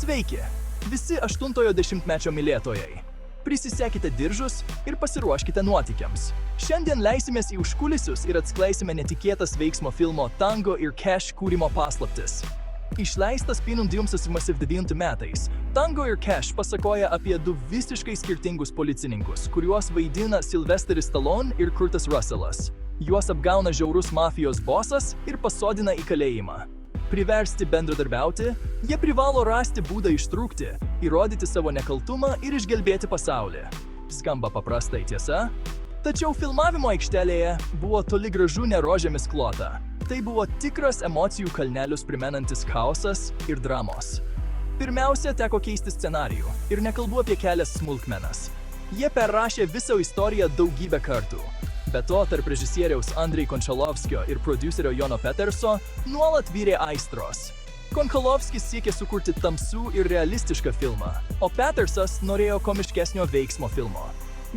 Sveiki, visi 80-mečio mylėtojai. Prisisekite diržus ir pasiruoškite nuotykiams. Šiandien leisimės į užkulisius ir atskleisime netikėtas veiksmo filmo Tango ir Cash kūrimo paslaptis. Išleistas Pinum 2009 metais, Tango ir Cash pasakoja apie du visiškai skirtingus policininkus, kuriuos vaidina Sylvesteris Stallone ir Kurtas Russellas. Juos apgauna žiaurus mafijos bosas ir pasodina į kalėjimą. Priversti bendradarbiauti, jie privalo rasti būdą ištrūkti, įrodyti savo nekaltumą ir išgelbėti pasaulį. Skamba paprastai, tiesa? Tačiau filmavimo aikštelėje buvo toli gražu ne rožėmis klota. Tai buvo tikras emocijų kalnelius primenantis chaosas ir dramos. Pirmiausia, teko keisti scenarijų ir nekalbu apie kelias smulkmenas. Jie perrašė visą istoriją daugybę kartų. Be to, tarp režisieriaus Andrei Končalovskio ir prodiuserio Jono Peterso nuolat vyrė aistros. Končalovskis siekė sukurti tamsų ir realistišką filmą, o Petersas norėjo komiškesnio veiksmo filmo.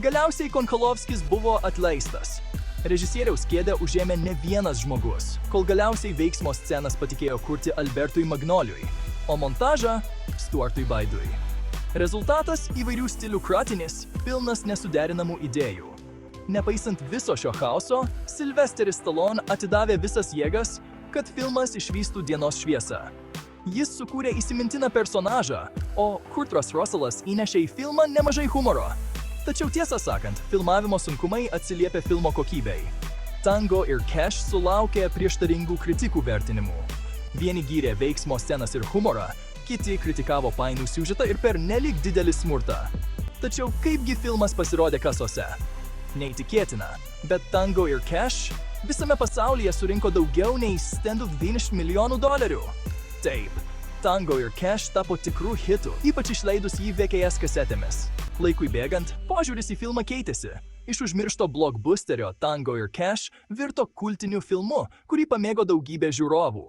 Galiausiai Končalovskis buvo atleistas. Režisieriaus kėdę užėmė ne vienas žmogus, kol galiausiai veiksmo scenas patikėjo kurti Albertui Magnoliui, o montažą Stuartui Baidui. Rezultatas įvairių stilių kratinis, pilnas nesuderinamų idėjų. Nepaisant viso šio chaoso, Sylvesteris Stallone atidavė visas jėgas, kad filmas išvystų dienos šviesą. Jis sukūrė įsimintiną personažą, o Kurtas Russellas įnešė į filmą nemažai humoro. Tačiau tiesą sakant, filmavimo sunkumai atsiliepė filmo kokybei. Tango ir Cash sulaukė prieštaringų kritikų vertinimų. Vieni gyrė veiksmo scenas ir humorą, kiti kritikavo painų siužetą ir pernelyg didelį smurtą. Tačiau kaipgi filmas pasirodė kasose? Neįtikėtina, bet Tango ir Cash visame pasaulyje surinko daugiau nei $120 milijonų. Taip, Tango ir Cash tapo tikrų hitų, ypač išleidus jį VHS kasetėmis. Laikui bėgant, požiūris į filmą keitėsi. Iš užmiršto blockbusterio Tango ir Cash virto kultiniu filmu, kurį pamėgo daugybė žiūrovų.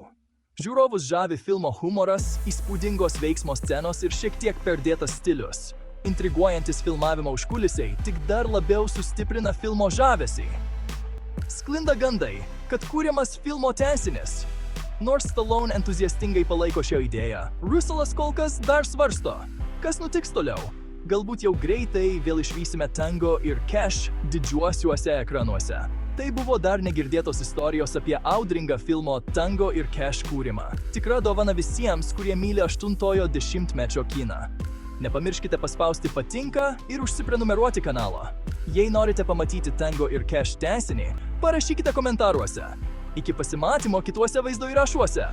Žiūrovus žavi filmo humoras, įspūdingos veiksmo scenos ir šiek tiek perdėtas stilius. Intriguojantis filmavimo užkulisiai tik dar labiau sustiprina filmo žavesį. Sklinda gandai, kad kūriamas filmo tęsinis. Nors Stallone entuziastingai palaiko šią idėją, Russellas kol kas dar svarsto. Kas nutiks toliau? Galbūt jau greitai vėl išvysime Tango ir Cash didžiuosiuose ekranuose. Tai buvo dar negirdėtos istorijos apie audringą filmo Tango ir Cash kūrimą. Tikra dovana visiems, kurie myli 80-ojo dešimtmečio kiną. Nepamirškite paspausti patinka ir užsiprenumeruoti kanalą. Jei norite pamatyti Tango ir Cash tęsinį, parašykite komentaruose. Iki pasimatymo kituose vaizdo įrašuose.